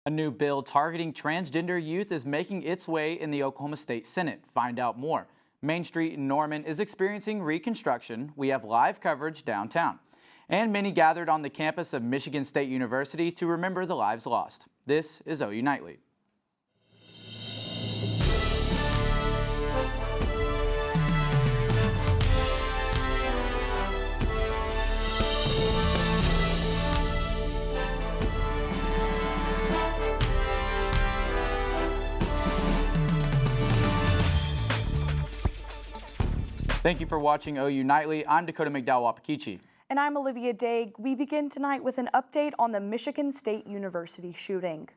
A new bill targeting transgender youth is making its way in the Oklahoma State Senate. Find out more. Main Street in Norman is experiencing reconstruction. We have live coverage downtown. And many gathered on the campus of Michigan State University to remember the lives lost. This is OU Nightly. Thank you for watching OU Nightly. I'm Dacoda McDowell-Wahpekeche. And I'm Olivia Dague. We begin tonight with an update on the Michigan State University shooting.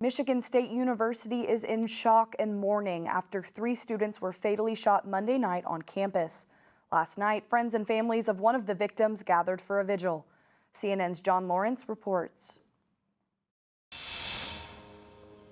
Michigan State University is in shock and mourning after 3 students were fatally shot Monday night on campus. Last night, friends and families of one of the victims gathered for a vigil. CNN's John Lawrence reports.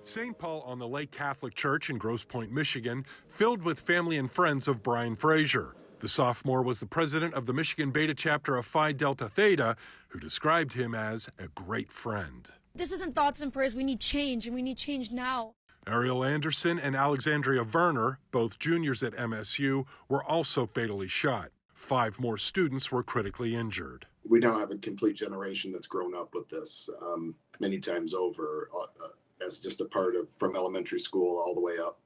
St. Paul on the Lake Catholic Church in Grosse Pointe, Michigan, filled with family and friends of Brian Frazier. The sophomore was the president of the Michigan Beta chapter of Phi Delta Theta, who described him as a great friend. This isn't thoughts and prayers. We need change, and we need change now. Ariel Anderson and Alexandria Werner, both juniors at MSU, were also fatally shot. 5 more students were critically injured. We now have a complete generation that's grown up with this many times over. As just a part of from elementary school all the way up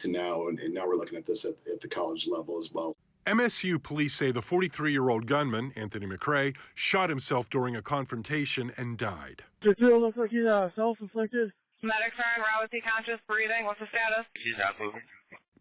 to now. And now we're looking at this at the college level as well. MSU police say the 43-year-old gunman, Anthony McRae, shot himself during a confrontation and died. Does it look like he's self-inflicted? Medics are en route. Is he conscious, breathing? What's the status? He's not moving.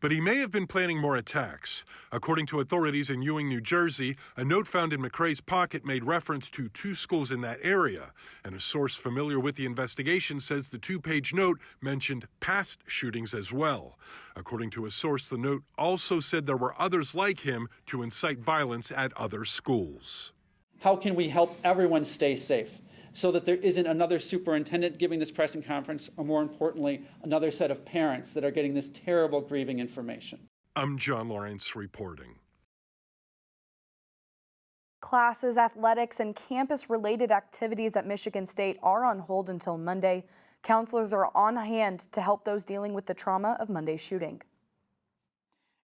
But he may have been planning more attacks. According to authorities in Ewing, New Jersey, a note found in McRae's pocket made reference to 2 schools in that area. And a source familiar with the investigation says the 2-page note mentioned past shootings as well. According to a source, the note also said there were others like him to incite violence at other schools. How can we help everyone stay safe so that there isn't another superintendent giving this press conference, or more importantly, another set of parents that are getting this terrible grieving information? I'm John Lawrence reporting. Classes, athletics, and campus-related activities at Michigan State are on hold until Monday. Counselors are on hand to help those dealing with the trauma of Monday's shooting.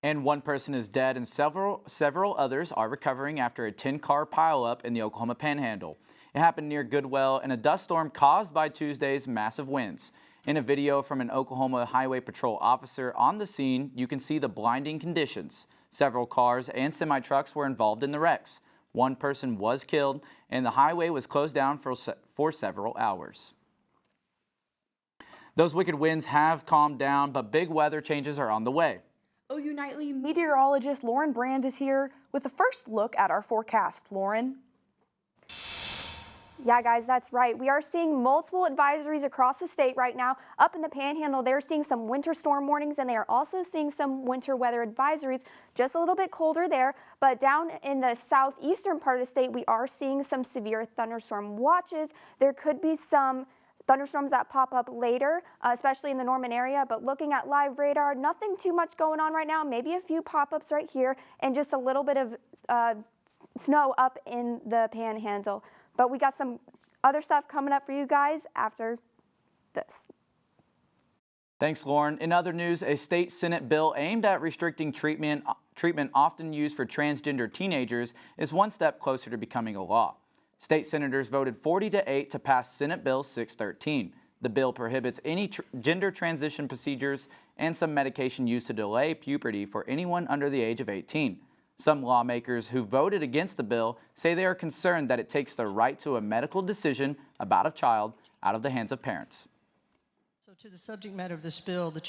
And 1 person is dead and several others are recovering after a 10-car pileup in the Oklahoma Panhandle. It happened near Goodwell in a dust storm caused by Tuesday's massive winds. In a video from an Oklahoma Highway Patrol officer on the scene, you can see the blinding conditions. Several cars and semi-trucks were involved in the wrecks. 1 person was killed, and the highway was closed down for several hours. Those wicked winds have calmed down, but big weather changes are on the way. OU Nightly meteorologist Lauren Brand is here with a first look at our forecast. Lauren? Yeah, guys, that's right. We are seeing multiple advisories across the state right now. Up in the Panhandle, they're seeing some winter storm warnings, and they are also seeing some winter weather advisories, just a little bit colder there. But down in the southeastern part of the state, we are seeing some severe thunderstorm watches. There could be some thunderstorms that pop up later, especially in the Norman area. But looking at live radar, nothing too much going on right now. Maybe a few pop-ups right here and just a little bit of snow up in the Panhandle. But we got some other stuff coming up for you guys after this. Thanks, Lauren. In other news, a state Senate bill aimed at restricting treatment often used for transgender teenagers is 1 step closer to becoming a law. State senators voted 40-8 to pass Senate Bill 613. The bill prohibits any gender transition procedures and some medication used to delay puberty for anyone under the age of 18. Some lawmakers who voted against the bill say they are concerned that it takes the right to a medical decision about a child out of the hands of parents. So to the subject matter of this bill, the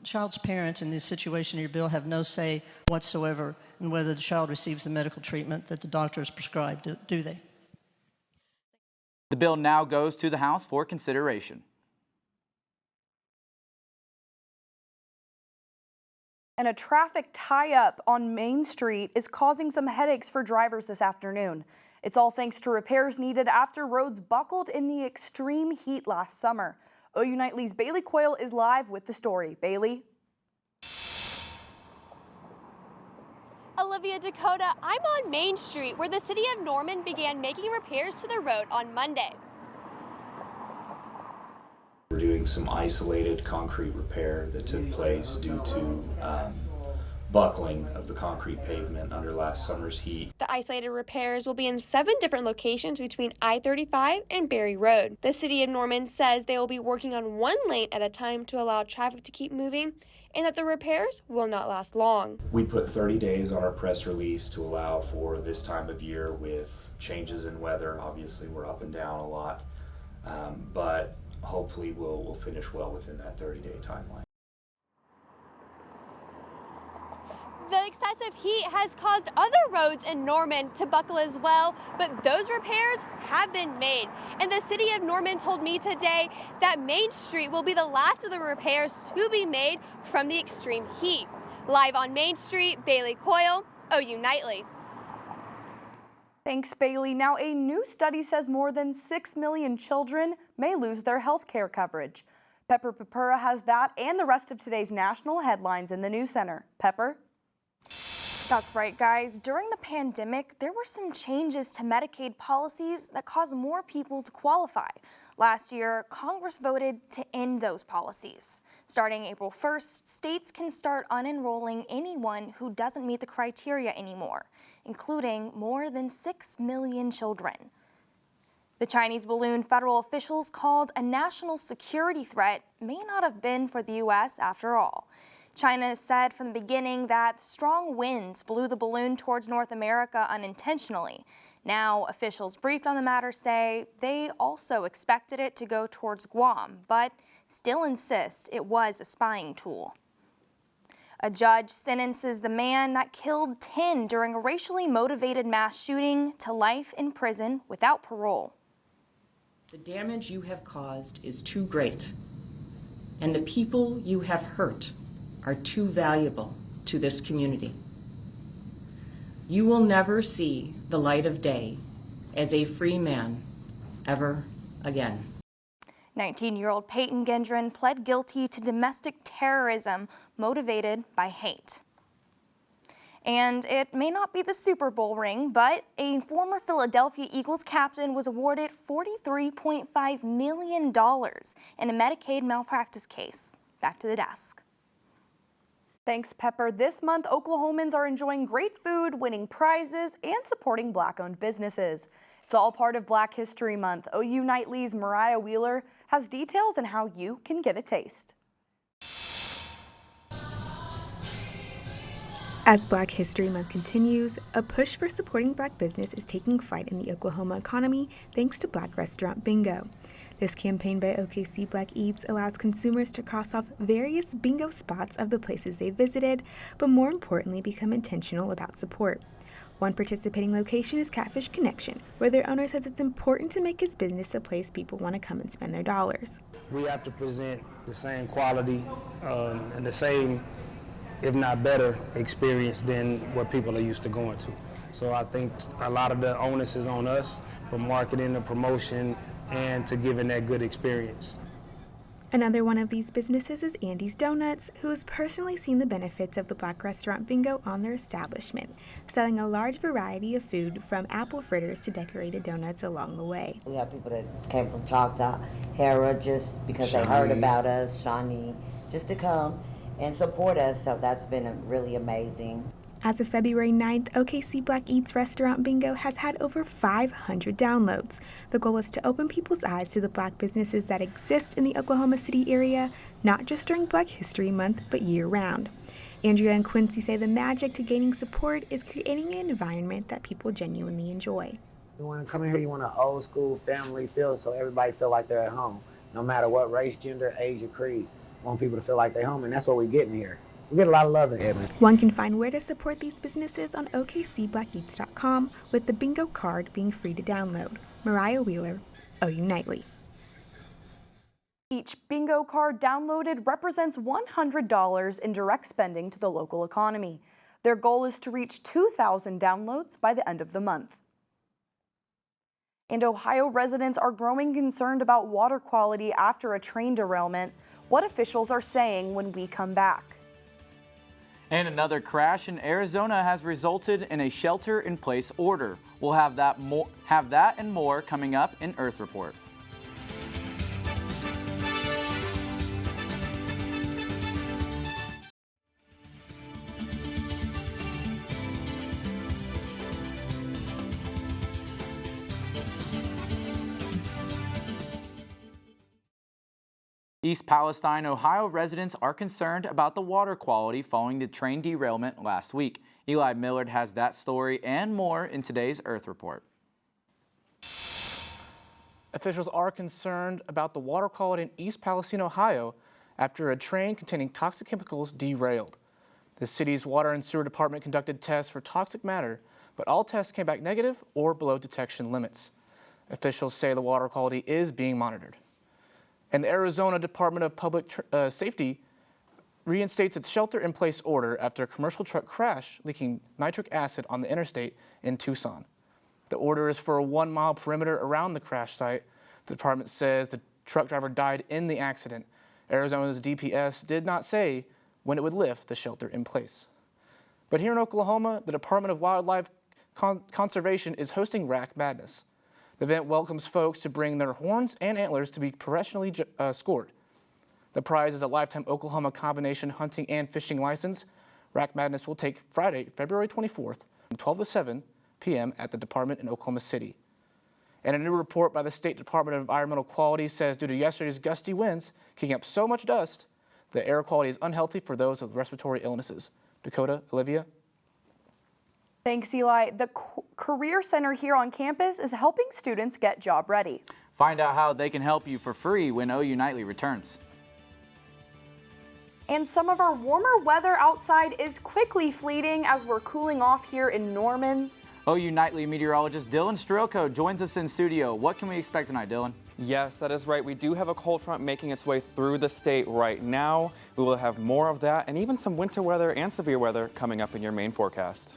child's parents in this situation in your bill have no say whatsoever in whether the child receives the medical treatment that the doctor has prescribed, do they? The bill now goes to the House for consideration. And a traffic tie-up on Main Street is causing some headaches for drivers this afternoon. It's all thanks to repairs needed after roads buckled in the extreme heat last summer. OU Nightly's Bailey Coyle is live with the story. Bailey? Olivia, Dacoda, I'm on Main Street, where the city of Norman began making repairs to the road on Monday. including some isolated concrete repair that took place due to buckling of the concrete pavement under last summer's heat. The isolated repairs will be in 7 different locations between I-35 and Berry Road. The city of Norman says they will be working on 1 lane at a time to allow traffic to keep moving, and that the repairs will not last long. We put 30 days on our press release to allow for this time of year with changes in weather. Obviously, we're up and down a lot, but hopefully we'll finish well within that 30-day timeline. The excessive heat has caused other roads in Norman to buckle as well, but those repairs have been made. And the city of Norman told me today that Main Street will be the last of the repairs to be made from the extreme heat. Live on Main Street, Bailey Coyle, OU Nightly. Thanks, Bailey. Now, a new study says more than 6 million children may lose their health care coverage. Pepper Purpura has that and the rest of today's national headlines in the News Center. Pepper? That's right, guys. During the pandemic, there were some changes to Medicaid policies that caused more people to qualify. Last year, Congress voted to end those policies. Starting April 1st, states can start unenrolling anyone who doesn't meet the criteria anymore, including more than 6 million children. The Chinese balloon federal officials called a national security threat may not have been for the U.S. after all. China said from the beginning that strong winds blew the balloon towards North America unintentionally. Now, officials briefed on the matter say they also expected it to go towards Guam, but still insist it was a spying tool. A judge sentences the man that killed 10 during a racially motivated mass shooting to life in prison without parole. The damage you have caused is too great, and the people you have hurt are too valuable to this community. You will never see the light of day as a free man ever again. 19-year-old Peyton Gendron pled guilty to domestic terrorism motivated by hate. And it may not be the Super Bowl ring, but a former Philadelphia Eagles captain was awarded $43.5 million in a Medicaid malpractice case. Back to the desk. Thanks, Pepper. This month, Oklahomans are enjoying great food, winning prizes, and supporting Black-owned businesses. It's all part of Black History Month. OU Nightly's Mariah Wheeler has details on how you can get a taste. As Black History Month continues, a push for supporting Black business is taking flight in the Oklahoma economy thanks to Black Restaurant Bingo. This campaign by OKC Black Eats allows consumers to cross off various bingo spots of the places they visited, but more importantly, become intentional about support. One participating location is Catfish Connection, where their owner says it's important to make his business a place people want to come and spend their dollars. We have to present the same quality and the same, if not better, experience than what people are used to going to. So I think a lot of the onus is on us for marketing and promotion and to giving that good experience. Another one of these businesses is Andy's Donuts, who has personally seen the benefits of the Black Restaurant Bingo on their establishment, selling a large variety of food from apple fritters to decorated donuts along the way. We have people that came from Choctaw, Hera, just because they heard about us, Shawnee, just to come and support us, so that's been really amazing. As of February 9th, OKC Black Eats Restaurant Bingo has had over 500 downloads. The goal is to open people's eyes to the Black businesses that exist in the Oklahoma City area, not just during Black History Month, but year-round. Andrea and Quincy say the magic to gaining support is creating an environment that people genuinely enjoy. You want to come in here, you want an old school family feel, so everybody feel like they're at home. No matter what race, gender, age, or creed, we want people to feel like they're home, and that's what we're getting here. We get a lot of love in Edmond. One can find where to support these businesses on OKCBlackEats.com, with the bingo card being free to download. Mariah Wheeler, OU Nightly. Each bingo card downloaded represents $100 in direct spending to the local economy. Their goal is to reach 2,000 downloads by the end of the month. And Ohio residents are growing concerned about water quality after a train derailment. What officials are saying when we come back. And another crash in Arizona has resulted in a shelter-in-place order. We'll have that and more coming up in Earth Report. East Palestine, Ohio residents are concerned about the water quality following the train derailment last week. Eli Millard has that story and more in today's Earth Report. Officials are concerned about the water quality in East Palestine, Ohio, after a train containing toxic chemicals derailed. The city's water and sewer department conducted tests for toxic matter, but all tests came back negative or below detection limits. Officials say the water quality is being monitored. And the Arizona Department of Public Safety reinstates its shelter-in-place order after a commercial truck crash leaking nitric acid on the interstate in Tucson. The order is for a 1-mile perimeter around the crash site. The department says the truck driver died in the accident. Arizona's DPS did not say when it would lift the shelter in place. But here in Oklahoma, the Department of Wildlife Conservation is hosting Rack Madness. The event welcomes folks to bring their horns and antlers to be professionally scored. The prize is a lifetime Oklahoma combination hunting and fishing license. Rack Madness will take Friday, February 24th from 12 to 7 p.m. at the department in Oklahoma City. And a new report by the State Department of Environmental Quality says due to yesterday's gusty winds kicking up so much dust, the air quality is unhealthy for those with respiratory illnesses. Dacoda, Olivia. Thanks, Eli. The Career Center here on campus is helping students get job ready. Find out how they can help you for free when OU Nightly returns. And some of our warmer weather outside is quickly fleeting as we're cooling off here in Norman. OU Nightly meteorologist Dylan Strilko joins us in studio. What can we expect tonight, Dylan? Yes, that is right. We do have a cold front making its way through the state right now. We will have more of that and even some winter weather and severe weather coming up in your main forecast.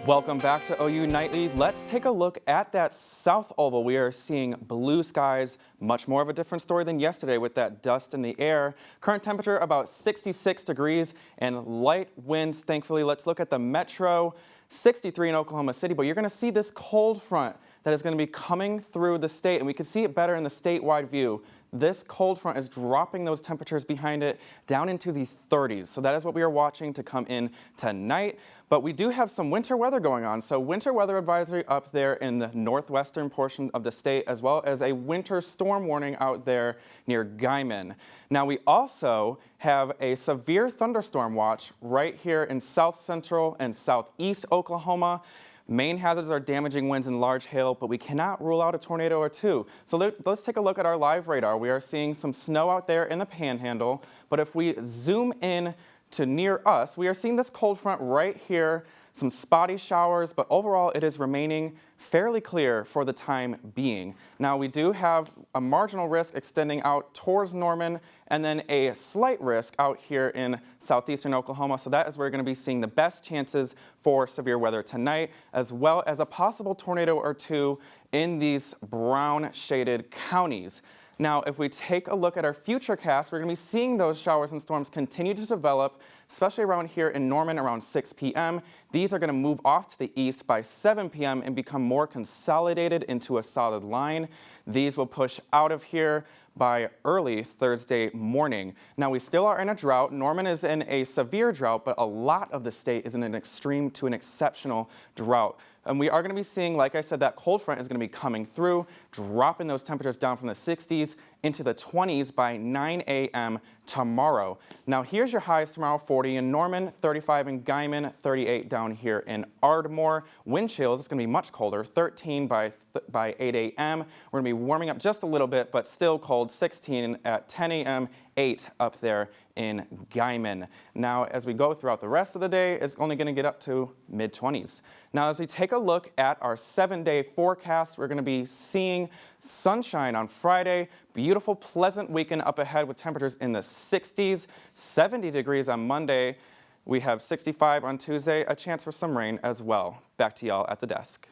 Welcome back to OU Nightly. Let's take a look at that south oval. We are seeing blue skies, much more of a different story than yesterday with that dust in the air. Current temperature about 66 degrees and light winds, thankfully. Let's look at the metro, 63 in Oklahoma City, but you're going to see this cold front that is going to be coming through the state, and we can see it better in the statewide view. This cold front is dropping those temperatures behind it down into the 30s. So that is what we are watching to come in tonight. But we do have some winter weather going on. So winter weather advisory up there in the northwestern portion of the state, as well as a winter storm warning out there near Guyman. Now we also have a severe thunderstorm watch right here in south central and southeast Oklahoma. Main hazards are damaging winds and large hail, but we cannot rule out a tornado or two. So let's take a look at our live radar. We are seeing some snow out there in the panhandle, but if we zoom in to near us, we are seeing this cold front right here, some spotty showers, but overall it is remaining fairly clear for the time being. Now we do have a marginal risk extending out towards Norman and then a slight risk out here in southeastern Oklahoma. So that is where we're going to be seeing the best chances for severe weather tonight, as well as a possible tornado or two in these brown shaded counties. Now, if we take a look at our futurecast, we're going to be seeing those showers and storms continue to develop, especially around here in Norman around 6 p.m. These are going to move off to the east by 7 p.m. and become more consolidated into a solid line. These will push out of here by early Thursday morning. Now, we still are in a drought. Norman is in a severe drought, but a lot of the state is in an extreme to an exceptional drought. And we are going to be seeing, like I said, that cold front is going to be coming through, dropping those temperatures down from the 60s into the 20s by 9 a.m. tomorrow. Now, here's your highs tomorrow: 40 in Norman, 35 in Guyman, 38 down here in Ardmore. Wind chills, it's going to be much colder, 13 by 8 a.m. We're going to be warming up just a little bit, but still cold, 16 at 10 a.m., 8 up there in Guyman. Now, as we go throughout the rest of the day, it's only going to get up to mid-20s. Now, as we take a look at our 7-day forecast, we're going to be seeing sunshine on Friday, beautiful, pleasant weekend up ahead with temperatures in the 60s, 70 degrees on Monday. We have 65 on Tuesday, a chance for some rain as well. Back to y'all at the desk.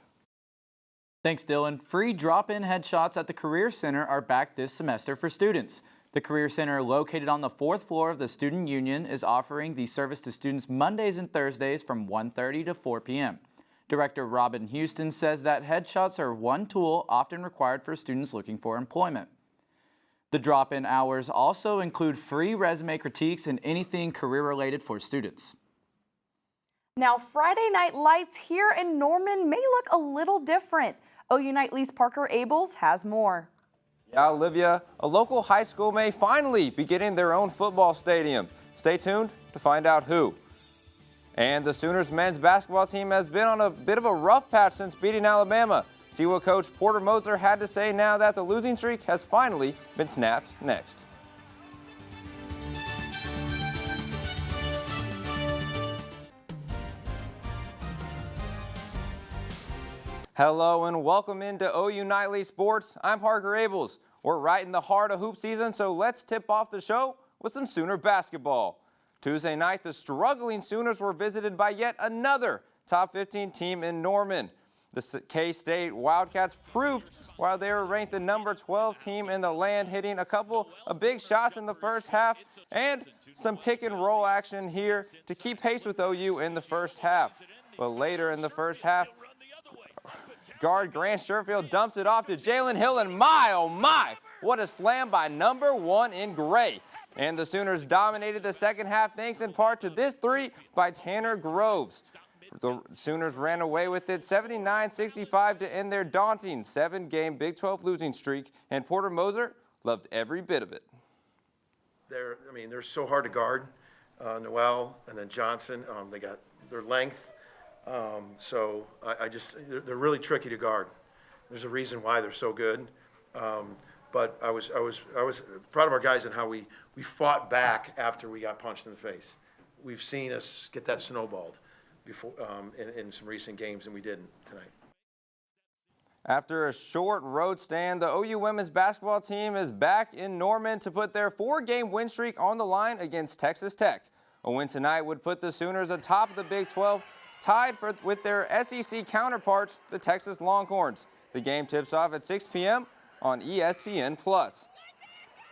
Thanks, Dylan. Free drop-in headshots at the Career Center are back this semester for students. The Career Center, located on the 4th floor of the Student Union, is offering the service to students Mondays and Thursdays from 1:30 to 4 p.m. Director Robin Houston says that headshots are one tool often required for students looking for employment. The drop-in hours also include free resume critiques and anything career-related for students. Now, Friday night lights here in Norman may look a little different. OU Nightly's Parker Abels has more. Yeah, Olivia, a local high school may finally be getting their own football stadium. Stay tuned to find out who. And the Sooners men's basketball team has been on a bit of a rough patch since beating Alabama. See what Coach Porter Moser had to say now that the losing streak has finally been snapped next. Hello and welcome into OU Nightly Sports. I'm Parker Abels. We're right in the heart of hoop season, so let's tip off the show with some Sooner basketball. Tuesday night, the struggling Sooners were visited by yet another top 15 team in Norman. The K-State Wildcats proved while they were ranked the number 12 team in the land, hitting a couple of big shots in the first half and some pick and roll action here to keep pace with OU in the first half. But later in the first half, guard Grant Sherfield dumps it off to Jalen Hill, and my, oh my, what a slam by number 1 in gray. And the Sooners dominated the second half thanks in part to this three by Tanner Groves. The Sooners ran away with it 79-65 to end their daunting 7-game Big 12 losing streak, and Porter Moser loved every bit of it. They're so hard to guard. Noel and then Johnson, they got their length. So they're really tricky to guard. There's a reason why they're so good. But I was proud of our guys and how we fought back after we got punched in the face. We've seen us get that snowballed before in some recent games, and we didn't tonight. After a short road stand, the OU women's basketball team is back in Norman to put their 4-game win streak on the line against Texas Tech. A win tonight would put the Sooners atop of the Big 12, tied with their SEC counterparts, the Texas Longhorns. The game tips off at 6 p.m. on ESPN+.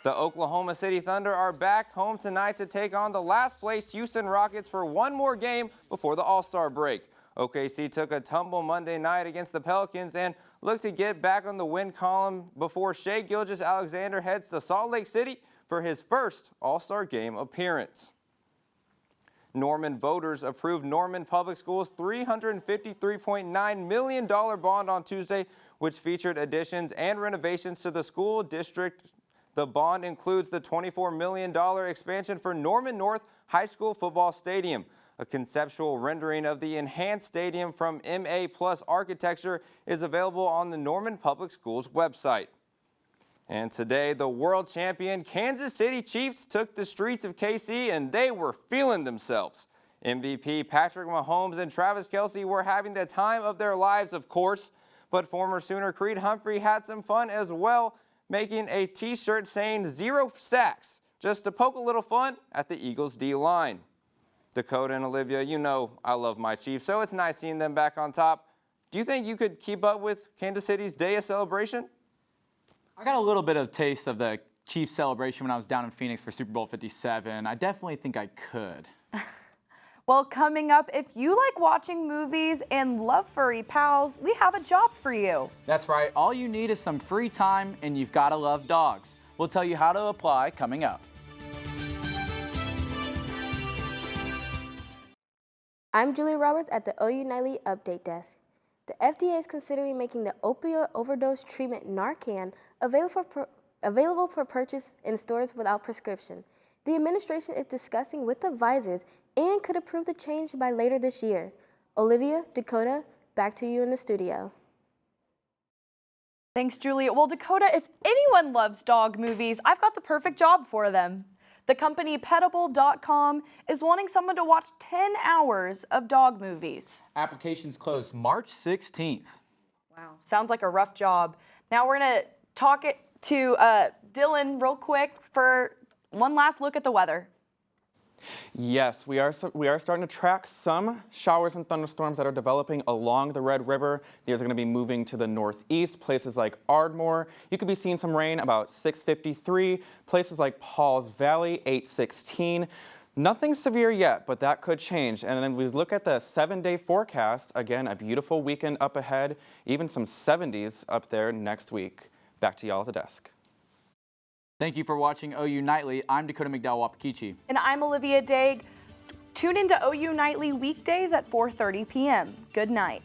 The Oklahoma City Thunder are back home tonight to take on the last-place Houston Rockets for one more game before the All-Star break. OKC took a tumble Monday night against the Pelicans and looked to get back on the win column before Shai Gilgeous-Alexander heads to Salt Lake City for his first All-Star game appearance. Norman voters approved Norman Public Schools' $353.9 million bond on Tuesday, which featured additions and renovations to the school district. The bond includes the $24 million expansion for Norman North High School Football Stadium. A conceptual rendering of the enhanced stadium from MA Plus Architecture is available on the Norman Public Schools website. And today, the world champion Kansas City Chiefs took the streets of KC, and they were feeling themselves. MVP Patrick Mahomes and Travis Kelce were having the time of their lives, of course, but former Sooner Creed Humphrey had some fun as well, making a t-shirt saying 0 sacks, just to poke a little fun at the Eagles' D-line. Dacoda and Olivia, you know I love my Chiefs, so it's nice seeing them back on top. Do you think you could keep up with Kansas City's day of celebration? I got a little bit of taste of the Chiefs celebration when I was down in Phoenix for Super Bowl 57. I definitely think I could. Well, coming up, if you like watching movies and love furry pals, we have a job for you. That's right. All you need is some free time, and you've got to love dogs. We'll tell you how to apply coming up. I'm Julie Roberts at the OU Nightly Update Desk. The FDA is considering making the opioid overdose treatment Narcan available for purchase in stores without prescription. The administration is discussing with advisors and could approve the change by later this year. Olivia, Dacoda, back to you in the studio. Thanks, Julia. Well, Dacoda, if anyone loves dog movies, I've got the perfect job for them. The company Petable.com is wanting someone to watch 10 hours of dog movies. Applications close March 16th. Wow. Sounds like a rough job. Now we're going to talk it to Dylan real quick for one last look at the weather. Yes, we are starting to track some showers and thunderstorms that are developing along the Red River. These are going to be moving to the northeast, places like Ardmore. You could be seeing some rain about 6:53, places like Pauls Valley, 8:16. Nothing severe yet, but that could change. And then we look at the 7-day forecast. Again, a beautiful weekend up ahead, even some 70s up there next week. Back to y'all at the desk. Thank you for watching OU Nightly. I'm Dacoda McDowell-Wahpekeche. And I'm Olivia Dague. Tune into OU Nightly weekdays at 4:30 p.m. Good night.